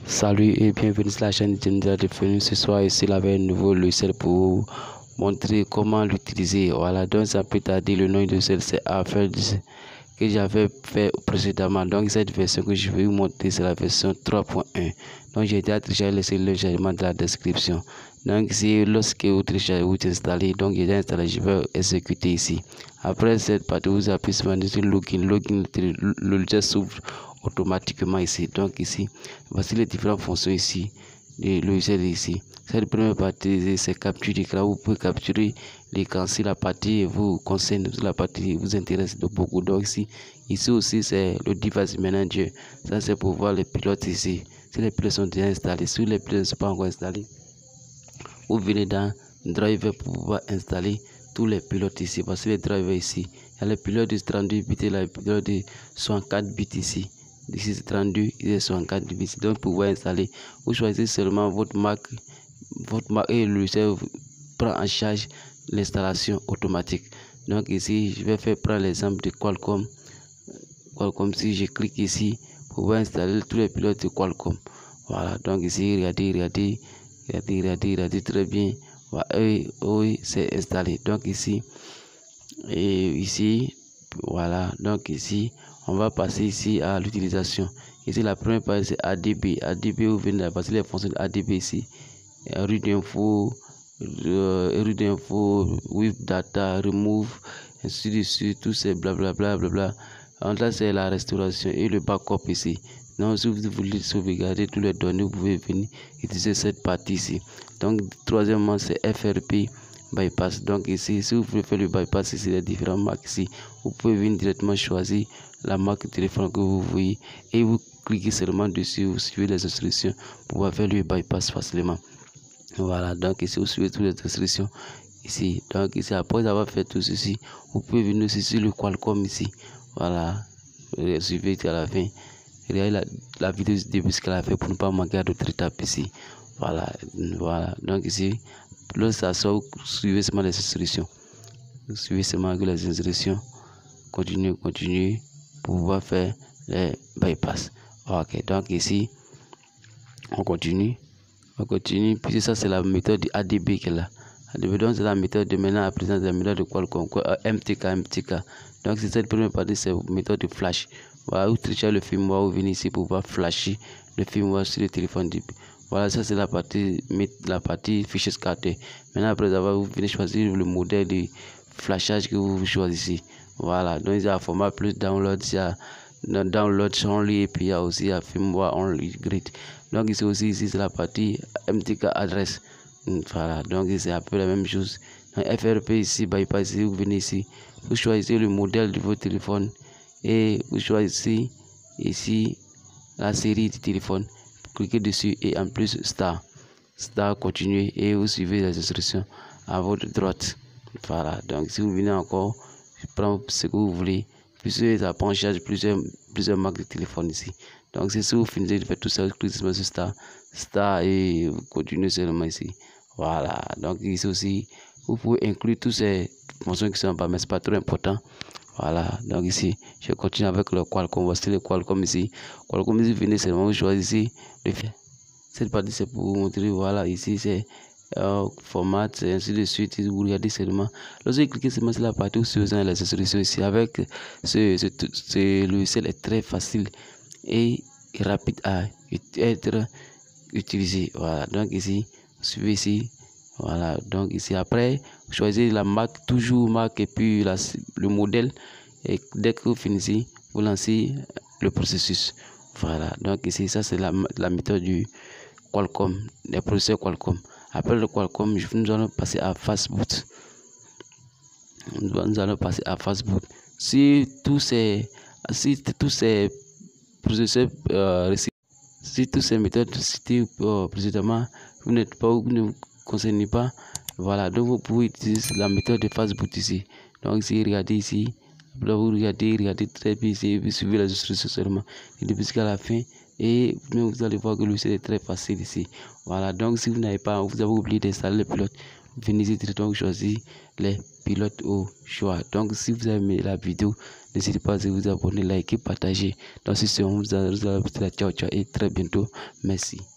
Salut et bienvenue sur la chaîne Gender Devenu. Ce soir ici avec un nouveau logiciel pour vous montrer comment l'utiliser. Voilà, donc ça peut tarder. Le nom du logiciel c'est Affaires que j'avais fait précédemment. Donc cette version que je vais vous montrer c'est la version 3.1. Donc j'ai déjà laissé le logiciel dans la description. Donc ici lorsque vous téléchargez, vous installez, donc j'ai déjà installé, je vais exécuter ici. Après cette partie, vous appuyez sur login. Le logiciel s'ouvre automatiquement ici. Donc ici, voici les différentes fonctions ici du logiciel ici. Cette première partie c'est capture d'écran. Vous pouvez capturer l'écran si la partie vous concerne, si la partie vous intéresse de beaucoup. Donc ici aussi c'est le device manager. Ça c'est pour voir les pilotes ici. Si les pilotes sont déjà installés, si les pilotes ne sont pas encore installés, vous venez dans driver pour pouvoir installer tous les pilotes ici. Voici les drivers ici. Il y a les pilotes de 32 bits et les pilotes de 64 bits ici. Ici c'est 32 et 64 bits. Donc pour pouvoir installer, vous choisissez seulement votre marque et le logiciel prend en charge l'installation automatique. Donc ici je vais faire prendre l'exemple de Qualcomm. Si je clique ici pour pouvoir installer tous les pilotes de Qualcomm. Voilà, donc ici regardez très bien. Voilà, oui, c'est installé. Donc ici et ici, voilà, donc ici on va passer ici à l'utilisation. Ici la première page c'est ADB. Vous venez de passer les fonctions de ADB ici. Rue d'info, with data, remove, ainsi de suite, tout c'est blablabla. Donc là c'est la restauration et le backup ici. Donc si vous voulez sauvegarder tous les données, vous pouvez venir utiliser cette partie ici. Donc troisièmement c'est FRP bypass. Donc ici si vous voulez faire le bypass ici, les différentes marques ici, vous pouvez venir directement choisir la marque de téléphone que vous voyez et vous cliquez seulement dessus, vous suivez les instructions pour pouvoir faire le bypass facilement. Voilà, donc ici vous suivez toutes les instructions ici. Donc ici après avoir fait tout ceci, vous pouvez venir aussi sur le Qualcomm ici. Voilà, suivez à la fin. Regardez la vidéo du début jusqu'à la fin pour ne pas manquer d'autres étapes ici. Voilà, donc ici lorsque ça sort, suivez seulement les instructions. Suivez seulement les instructions. Continuez pour pouvoir faire les bypass. Ok, donc ici on continue, puis ça c'est la méthode de ADB qui est là. ADB, donc c'est la méthode de maintenant à présent, c'est la méthode de Qualcomm, MTK. Donc c'est cette première partie, c'est la méthode de flash. Voilà, vous téléchargez le firmware, vous venez ici pour pouvoir flasher le firmware sur le téléphone. Voilà, ça c'est la partie fichier SCAD. Maintenant après avoir, vous venez choisir le modèle de flashage que vous choisissez. Voilà, donc il y a un format plus download, il y a download only et puis il y a aussi un firmware only grid. Donc ici aussi, c'est la partie MTK adresse. Voilà, donc c'est un peu la même chose. Dans FRP ici, bypass ici, vous venez ici, vous choisissez le modèle de votre téléphone et vous choisissez ici la série de téléphone. Cliquez dessus et en plus star continuez et vous suivez les instructions à votre droite. Voilà, donc si vous venez encore prendre ce que vous voulez, puisque ça prend en charge plusieurs marques de téléphone ici. Donc c'est si vous finissez de faire tout ça, cliquez sur star et vous continuez seulement ici. Voilà, donc ici aussi vous pouvez inclure toutes ces fonctions qui sont en bas, mais c'est pas trop important. Voilà, donc ici je continue avec le Qualcomm. Voici le Qualcomm ici. Qualcomm ici, venez seulement, vous choisissez le fait. Cette partie c'est pour vous montrer. Voilà, ici c'est format, ainsi de suite. Vous regardez seulement. Lorsque vous cliquez seulement sur la partie où vous avez les instructions ici, avec ce logiciel est très facile et rapide à être utilisé. Voilà, donc ici, suivez ici. Voilà, donc ici après, choisissez la marque, toujours marque et puis le modèle. Et dès que vous finissez, vous lancez le processus. Voilà, donc ici, ça c'est la méthode du Qualcomm, des processeurs Qualcomm. Après le Qualcomm, nous allons passer à fastboot. Si tous ces processeurs si toutes ces méthodes citées précédemment vous ne concernez pas, voilà, donc vous pouvez utiliser la méthode de fastboot ici. Donc ici, regardez ici, vous regardez très bien ici, vous suivez les instructions seulement et depuis jusqu'à la fin et vous allez voir que le logiciel est très facile ici. Voilà, donc si vous n'avez pas, vous avez oublié d'installer le pilote, venez ici directement choisir les pilotes au choix. Donc si vous avez aimé la vidéo, n'hésitez pas à vous abonner, liker, partager. Donc si c'est on vous a ciao ciao et très bientôt. Merci.